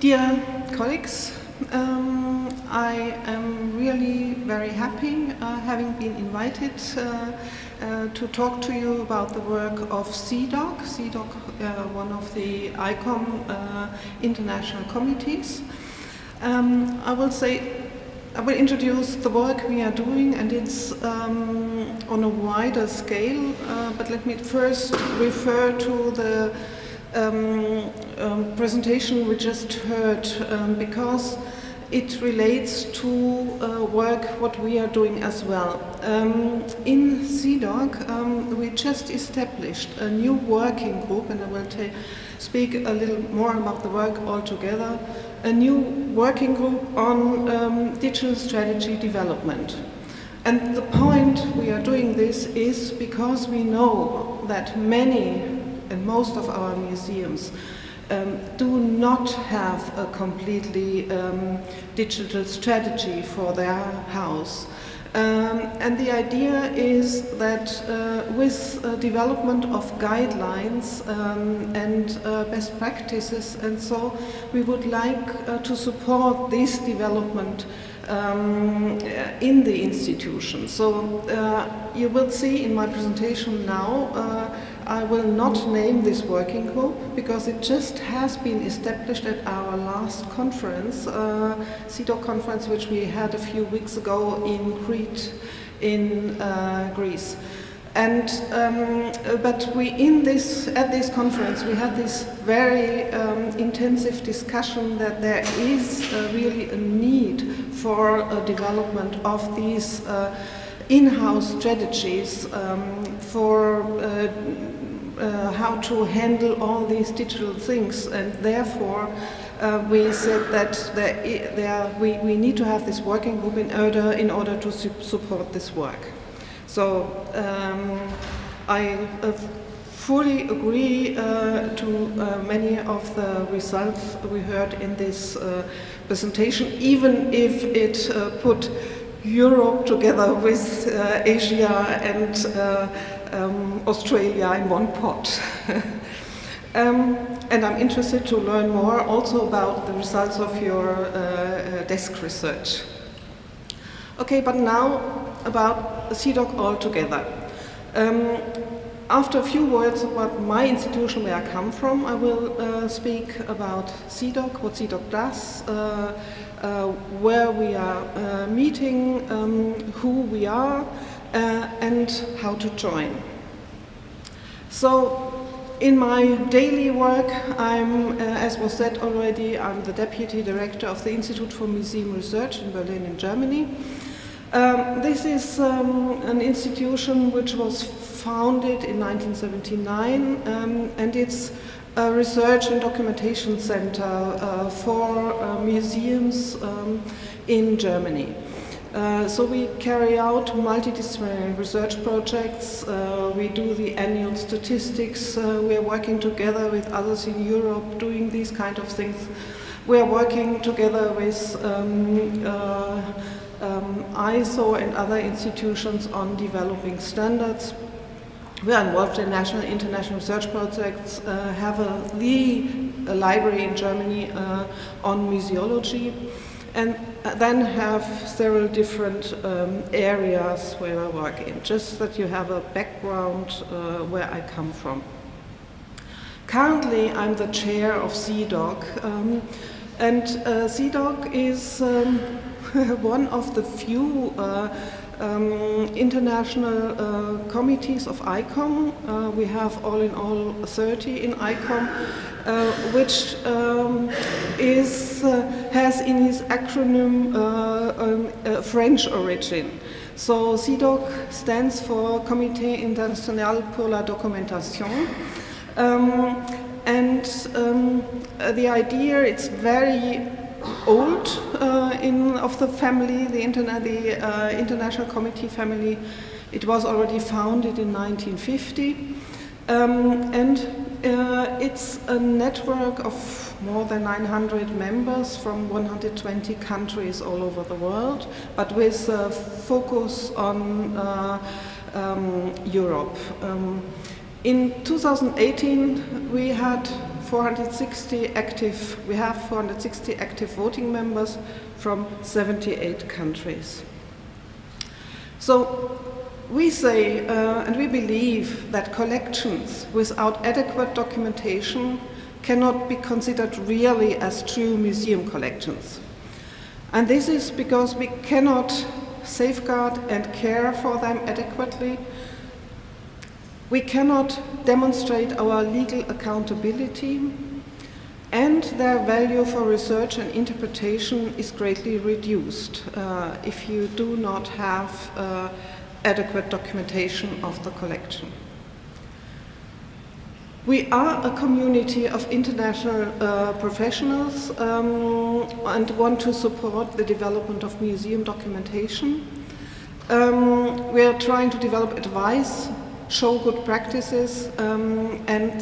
Dear colleagues, I am really very happy having been invited to talk to you about the work of CEDOC. CEDOC, one of the ICOM international committees. I will introduce the work we are doing, and it's on a wider scale, but let me first refer to the presentation we just heard, because it relates to work what we are doing as well. In CEDOC, we just established a new working group, and I will speak a little more about the work altogether, a new working group on digital strategy development. And the point we are doing this is because we know that many and most of our museums do not have a completely digital strategy for their house. And the idea is that with development of guidelines and best practices, and so we would like to support this development in the institution. So you will see in my presentation now, I will not name this working group because it just has been established at our last conference, CEDOC conference, which we had a few weeks ago in Crete in Greece. And but at this conference we had this very intensive discussion that there is really a need for a development of these in-house strategies for how to handle all these digital things, and therefore we said that we need to have this working group in order to support this work. So I fully agree to many of the results we heard in this presentation, even if it put Europe together with Asia and Australia in one pot. And I'm interested to learn more also about the results of your desk research. Okay, but now about CEDOC altogether. After a few words about my institution, where I come from, I will speak about CEDOC, what CEDOC does, where we are meeting, who we are, and how to join. So, in my daily work, as was said already, I'm the Deputy Director of the Institute for Museum Research in Berlin, in Germany. This is an institution which was founded in 1979, and it's a research and documentation center for museums in Germany. So we carry out multidisciplinary research projects, we do the annual statistics, we are working together with others in Europe doing these kind of things. We are working together with ISO and other institutions on developing standards. We are involved in national, international research projects, have a library in Germany on museology, and then have several different areas where I work in, just that you have a background where I come from. Currently, I'm the chair of CEDOC, and CEDOC is one of the few international committees of ICOM. We have all in all 30 in ICOM, which has in its acronym French origin. So CEDOC stands for Comité International pour la Documentation. And the idea, it's very old of the family, the International Committee family. It was already founded in 1950, and it's a network of more than 900 members from 120 countries all over the world, but with a focus on Europe. In 2018, we had we have 460 active voting members from 78 countries. So we say and we believe that collections without adequate documentation cannot be considered really as true museum collections. And this is because we cannot safeguard and care for them adequately. We cannot demonstrate our legal accountability, and their value for research and interpretation is greatly reduced if you do not have adequate documentation of the collection. We are a community of international professionals and want to support the development of museum documentation. We are trying to develop advice, show good practices and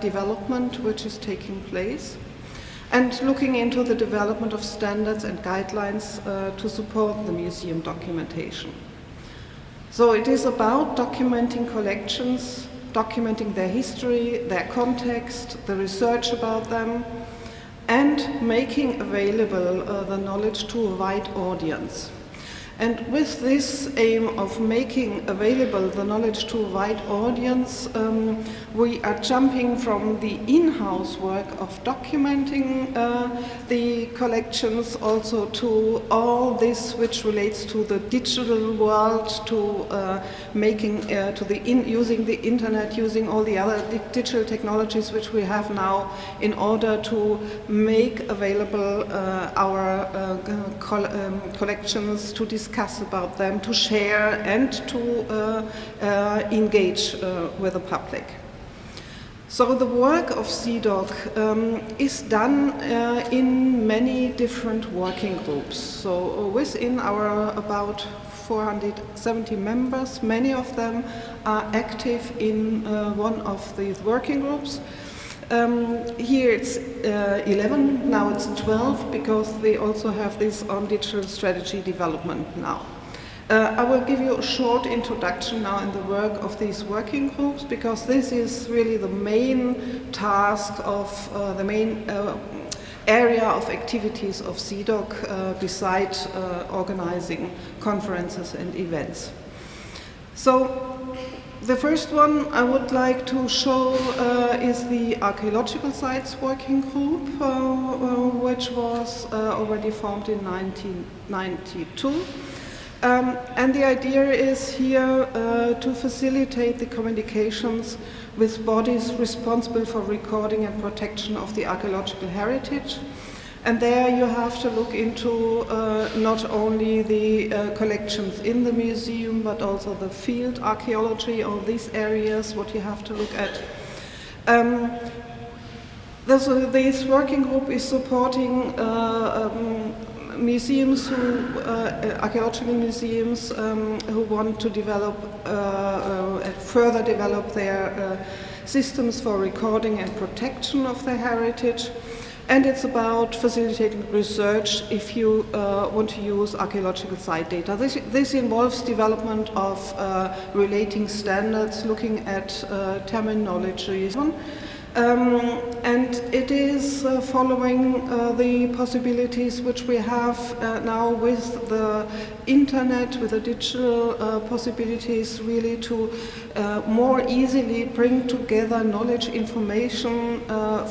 development which is taking place, and looking into the development of standards and guidelines to support the museum documentation. So it is about documenting collections, documenting their history, their context, the research about them, and making available the knowledge to a wide audience. And with this aim of making available the knowledge to a wide audience, we are jumping from the in-house work of documenting the collections also to all this which relates to the digital world, to using the internet, using all the other digital technologies which we have now in order to make available our collections, to discuss about them, to share and to engage with the public. So the work of CEDOC is done in many different working groups. So within our about 470 members, many of them are active in one of these working groups. Here it's 11, now it's 12, because they also have this on digital strategy development now. I will give you a short introduction now in the work of these working groups, because this is really the main task of the main area of activities of CEDOC besides organizing conferences and events. So the first one I would like to show is the Archaeological Sites Working Group, which was already formed in 1992. And the idea is here to facilitate the communications with bodies responsible for recording and protection of the archaeological heritage. And there you have to look into not only the collections in the museum, but also the field archaeology, all these areas, what you have to look at. This working group is supporting museums, archaeological museums who want to develop, further develop their systems for recording and protection of their heritage. And it's about facilitating research if you want to use archaeological site data. This involves development of relating standards, looking at terminology. And it is following the possibilities which we have now with the internet, with the digital possibilities, really to more easily bring together knowledge, information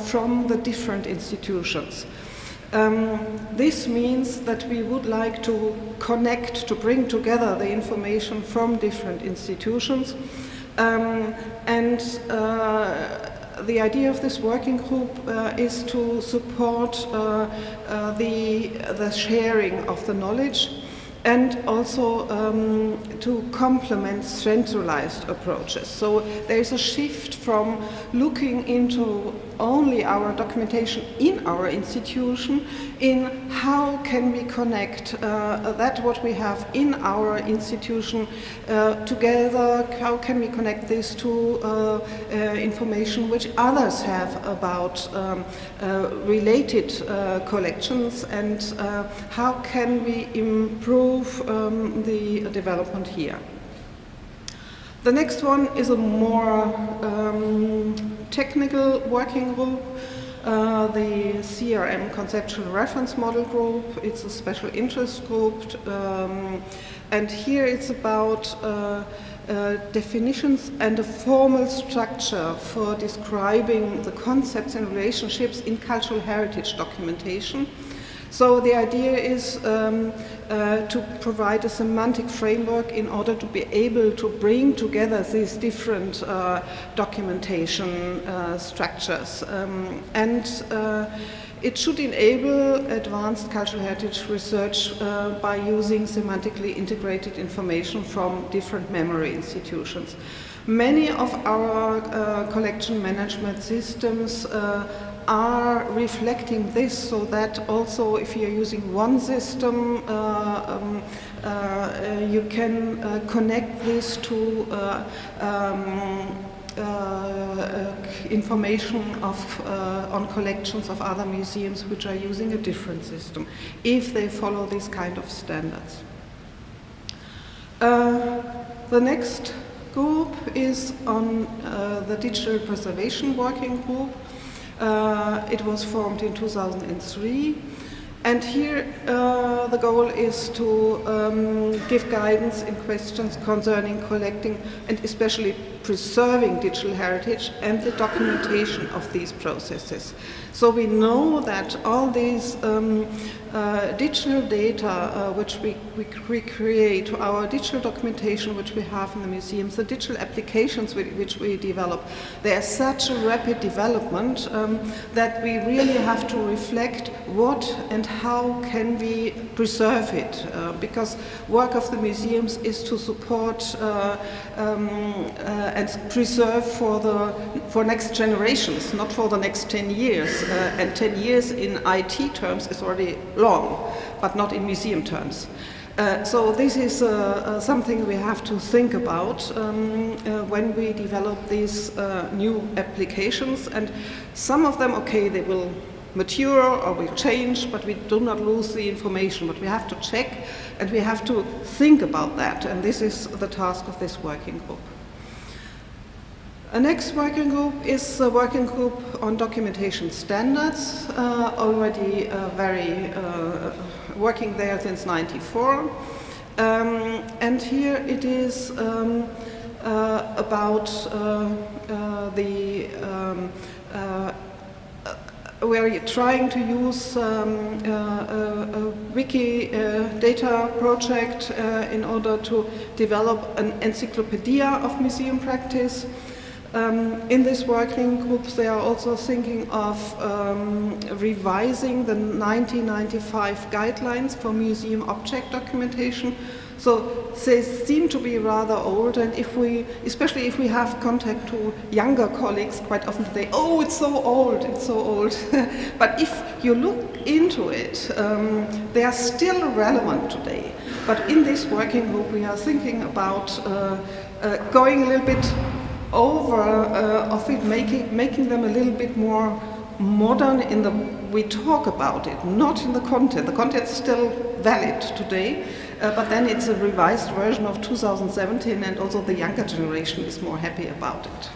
from the different institutions. This means that we would like to connect, to bring together the information from different institutions. The idea of this working group is to support the sharing of the knowledge, and also to complement centralized approaches. So there is a shift from looking into only our documentation in our institution, in how can we connect that what we have in our institution together, how can we connect this to information which others have about related collections, and how can we improve the development here. The next one is a more technical working group, the CRM Conceptual Reference Model Group. It's a special interest group, and here it's about definitions and a formal structure for describing the concepts and relationships in cultural heritage documentation. So the idea is to provide a semantic framework in order to be able to bring together these different documentation structures. It should enable advanced cultural heritage research by using semantically integrated information from different memory institutions. Many of our collection management systems are reflecting this, so that also if you're using one system, you can connect this to information on collections of other museums which are using a different system, if they follow these kind of standards. The next group is on the Digital Preservation Working Group. It was formed in 2003, and here the goal is to give guidance in questions concerning collecting and especially preserving digital heritage and the documentation of these processes. So we know that all these digital data which we create, our digital documentation which we have in the museums, the digital applications which we develop, they are such a rapid development that we really have to reflect what and how can we preserve it, because work of the museums is to support and preserve for next generations, not for the next 10 years. And 10 years in IT terms is already long, but not in museum terms. So this is something we have to think about when we develop these new applications. And some of them, okay, they will mature or will change, but we do not lose the information. But we have to check and we have to think about that. And this is the task of this working group. The next working group is a working group on documentation standards, already working there since '94. And here it is about we're trying to use a wiki data project in order to develop an encyclopedia of museum practice. In this working group, they are also thinking of revising the 1995 guidelines for museum object documentation. So they seem to be rather old, and especially if we have contact to younger colleagues, quite often they say, "Oh, it's so old, it's so old." But if you look into it, they are still relevant today. But in this working group, we are thinking about going a little bit over of it, making them a little bit more modern in the we talk about it, not in the content. The content is still valid today, but then it's a revised version of 2017, and also the younger generation is more happy about it.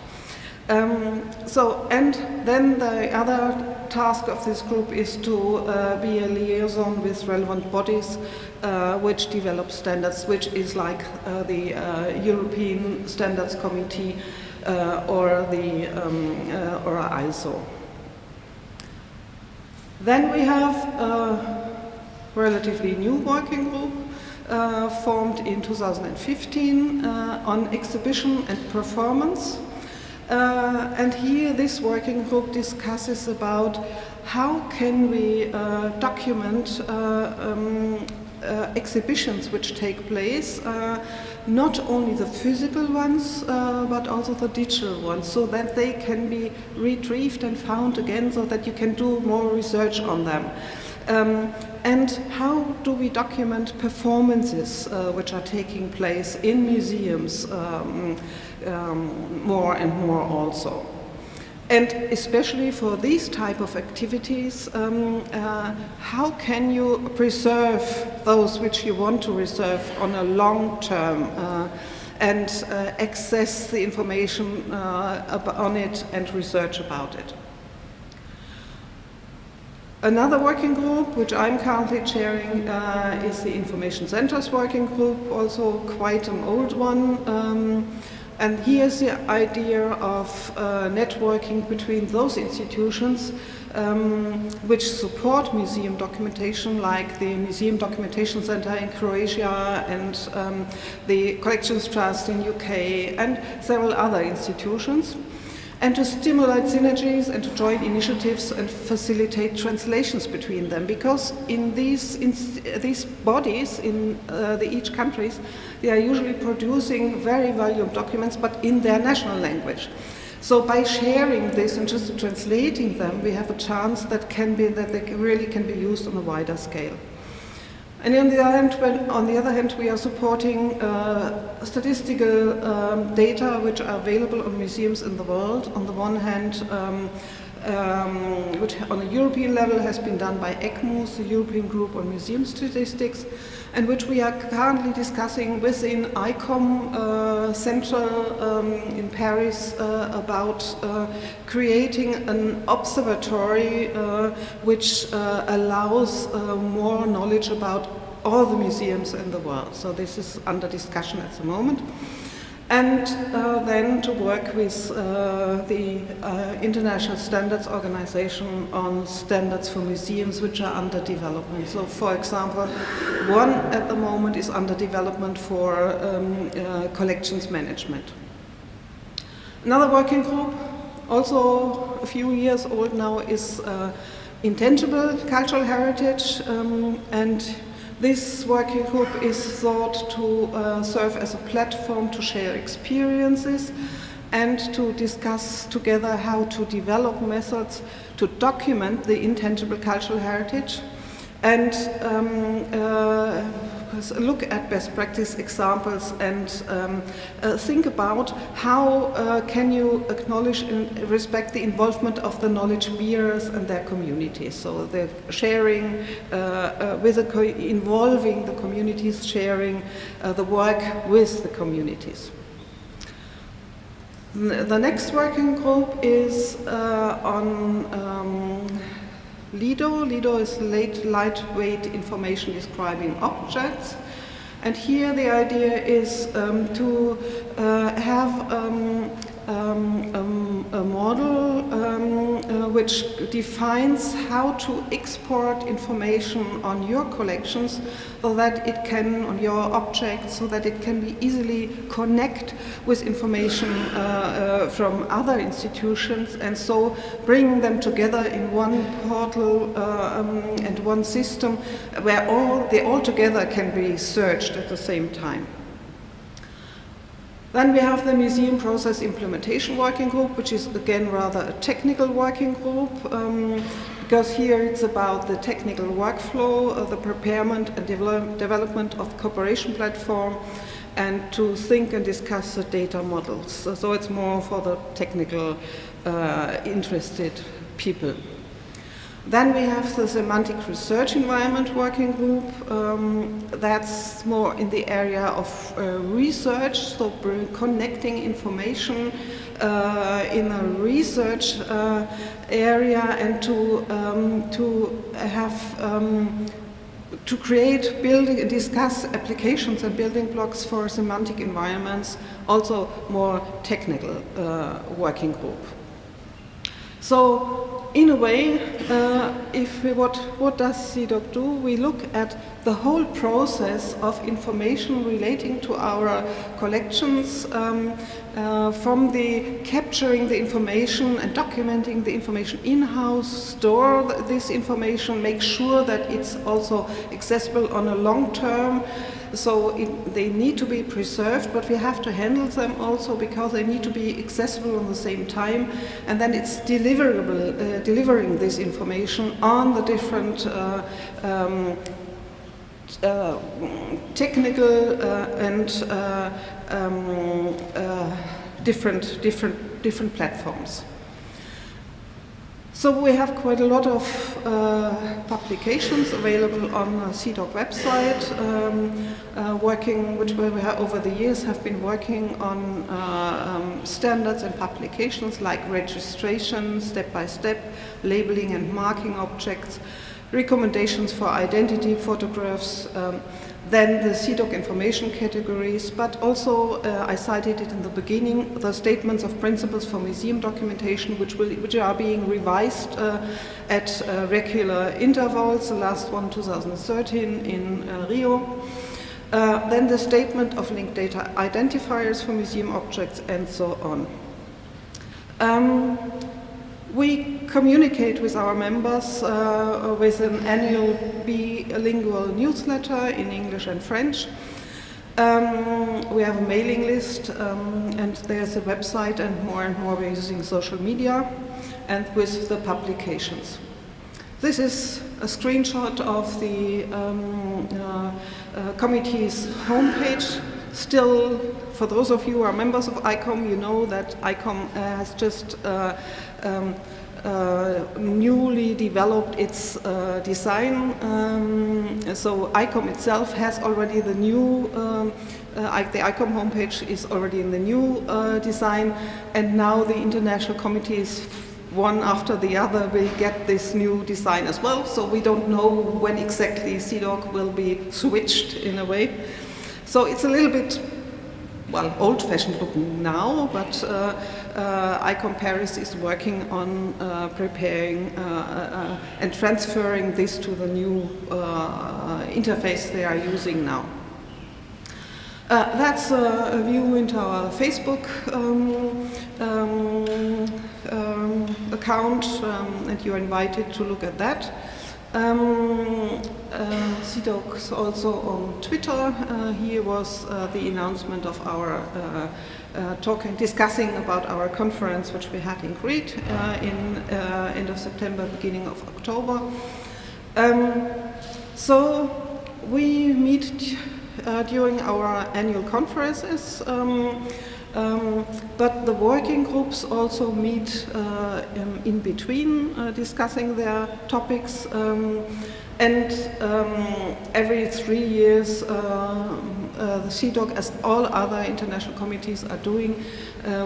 And then the other task of this group is to be a liaison with relevant bodies which develop standards, which is like the European Standards Committee or ISO. Then we have a relatively new working group formed in 2015 on exhibition and performance. And here this working group discusses about how can we document exhibitions which take place, not only the physical ones, but also the digital ones, so that they can be retrieved and found again, so that you can do more research on them. And how do we document performances which are taking place in museums more and more also? And especially for these type of activities, how can you preserve those which you want to preserve on a long term? and access the information on it and research about it. Another working group, which I'm currently chairing, is the Information Centers Working Group, also quite an old one. And here's the idea of networking between those institutions which support museum documentation, like the Museum Documentation Center in Croatia and the Collections Trust in UK and several other institutions, and to stimulate synergies and to join initiatives and facilitate translations between them, because in these bodies in each countries, they are usually producing very valuable documents, but in their national language. So by sharing this and just translating them, we have a chance that they really can be used on a wider scale. And on the other hand, we are supporting statistical data which are available on museums in the world. On the one hand, which on a European level has been done by ECMUS, the European Group on Museum Statistics, and which we are currently discussing within ICOM Central in Paris about creating an observatory which allows more knowledge about all the museums in the world. So this is under discussion at the moment. And then to work with the International Standards Organization on standards for museums which are under development. So for example, one at the moment is under development for collections management. Another working group, also a few years old now, is intangible cultural heritage, and this working group is thought to serve as a platform to share experiences and to discuss together how to develop methods to document the intangible cultural heritage and look at best practice examples and think about how can you acknowledge and respect the involvement of the knowledge bearers and their communities. So the sharing, involving the communities, sharing the work with the communities. The next working group is on LIDO. LIDO is lightweight information describing objects. And here the idea is to have a model which defines how to export information on your collections so that it can, on your objects, so that it can be easily connect with information from other institutions, and so bring them together in one portal and one system where they all together can be searched at the same time. Then we have the Museum Process Implementation Working Group, which is again rather a technical working group, because here it's about the technical workflow, the preparement and development of cooperation platform, and to think and discuss the data models. So it's more for the technical interested people. Then we have the Semantic Research Environment Working Group. That's more in the area of research, so connecting information in a research area, and to create, building, and discuss applications and building blocks for semantic environments, also more technical working group. So, in a way, what does CDOC do? We look at the whole process of information relating to our collections, from the capturing the information and documenting the information in-house, store this information, make sure that it's also accessible on a long term. So they need to be preserved, but we have to handle them also because they need to be accessible at the same time. And then it's deliverable, delivering this information on the different technical and different platforms. So we have quite a lot of publications available on the CDOC website, which we have over the years have been working on standards and publications like registration, step-by-step, labeling and marking objects, recommendations for identity photographs, then the CDOC information categories, but also, I cited it in the beginning, the statements of principles for museum documentation, which are being revised at regular intervals, the last one 2013 in Rio. Then the statement of linked data identifiers for museum objects, and so on. We communicate with our members with an annual bilingual newsletter in English and French. We have a mailing list, and there's a website, and more we're using social media, and with the publications. This is a screenshot of the committee's homepage. Still, for those of you who are members of ICOM, you know that ICOM has just newly developed its design. So ICOM itself has already the new, the ICOM homepage is already in the new design, and now the international committees, one after the other, will get this new design as well. So we don't know when exactly CDOC will be switched in a way. So it's a little bit, well, old-fashioned looking now, but ICOM Paris is working on preparing and transferring this to the new interface they are using now. That's a view into our Facebook account, and you're invited to look at that. CDOC is also on Twitter. Here was the announcement of our discussing about our conference, which we had in Crete in end of September, beginning of October. So we meet during our annual conferences, but the working groups also meet in between, discussing their topics, and every 3 years the CDOC, as all other international committees are doing,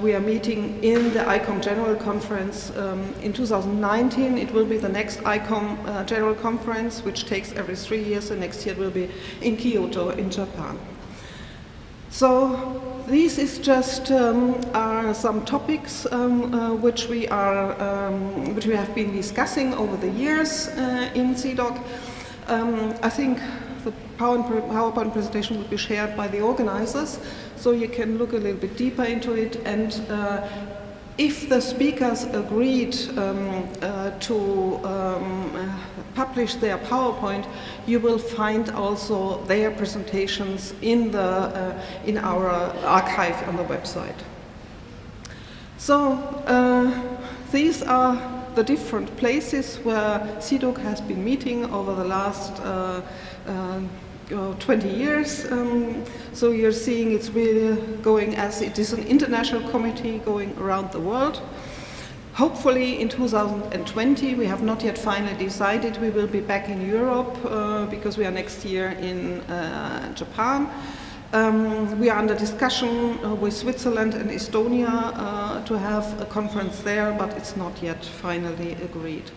we are meeting in the ICOM General Conference. In 2019 it will be the next ICOM General Conference, which takes every 3 years, and next year it will be in Kyoto in Japan. So this is just are some topics which we have been discussing over the years in CDOC. I think the PowerPoint presentation will be shared by the organizers, so you can look a little bit deeper into it. And if the speakers agreed to publish their PowerPoint, you will find also their presentations in our archive on the website. So these are the different places where CDOC has been meeting over the last 20 years. So you're seeing it's really going, as it is an international committee going around the world. Hopefully in 2020, we have not yet finally decided, we will be back in Europe because we are next year in Japan. We are under discussion with Switzerland and Estonia to have a conference there, but it's not yet finally agreed.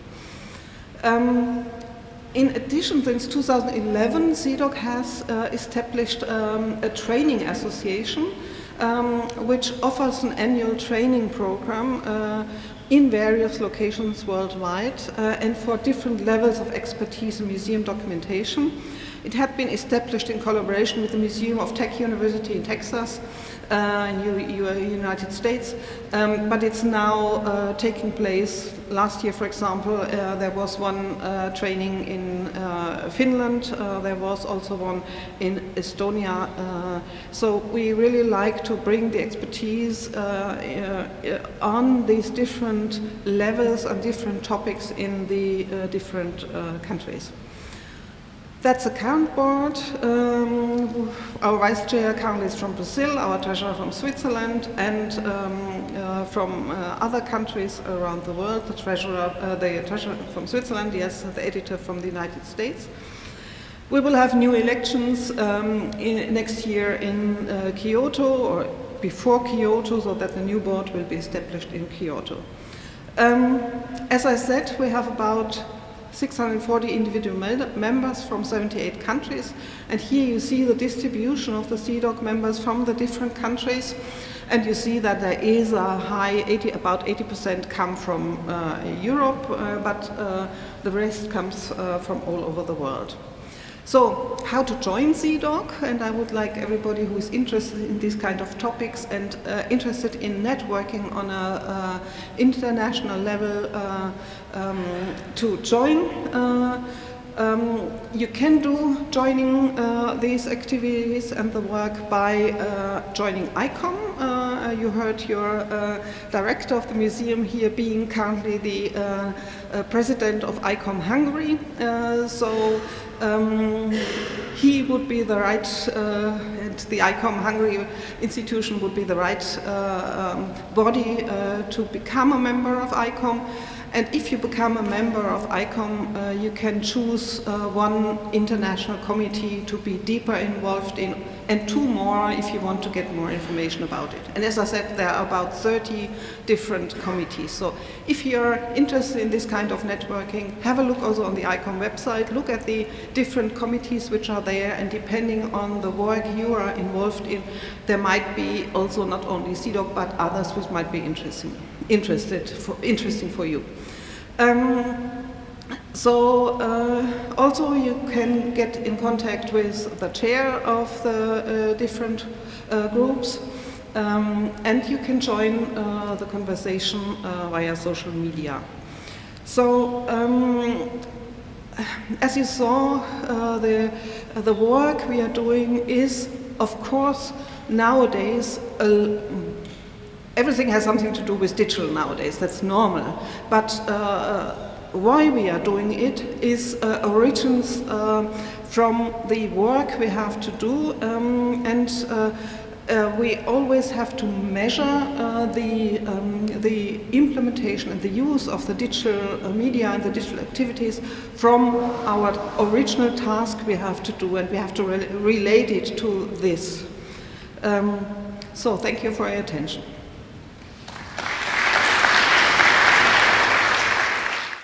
In addition, since 2011, CDOC has established a training association which offers an annual training program in various locations worldwide and for different levels of expertise in museum documentation. It had been established in collaboration with the Museum of Tech University in Texas in United States, but it's now taking place. Last year, for example, there was one training in Finland, there was also one in Estonia. So we really like to bring the expertise on these different levels and different topics in the different countries. That's the current board. Our vice chair currently is from Brazil, our treasurer from Switzerland, and from other countries around the world. The treasurer from Switzerland, yes, the editor from the United States. We will have new elections next year in Kyoto, or before Kyoto, so that the new board will be established in Kyoto. As I said, we have about 640 individual members from 78 countries, and here you see the distribution of the CEDAW members from the different countries, and you see that there is a high, about 80% come from Europe, but the rest comes from all over the world. So, how to join CEDAW, and I would like everybody who is interested in these kind of topics and interested in networking on a international level to join. You can do joining these activities and the work by joining ICOM. You heard your director of the museum here being currently the president of ICOM Hungary. He would be the right, and the ICOM Hungary institution would be the right body to become a member of ICOM. And if you become a member of ICOM, you can choose one international committee to be deeper involved in, and two more if you want to get more information about it. And as I said, there are about 30 different committees. So if you're interested in this kind of networking, have a look also on the ICOM website, look at the different committees which are there, and depending on the work you are involved in, there might be also not only CEDAW but others which might be interesting for you. Also you can get in contact with the chair of the different groups, and you can join the conversation via social media. So, as you saw, the work we are doing is, of course, nowadays, everything has something to do with digital nowadays, that's normal. But why we are doing it is origins from the work we have to do, and we always have to measure the implementation and the use of the digital media and the digital activities from our original task we have to do, and we have to relate it to this. So thank you for your attention.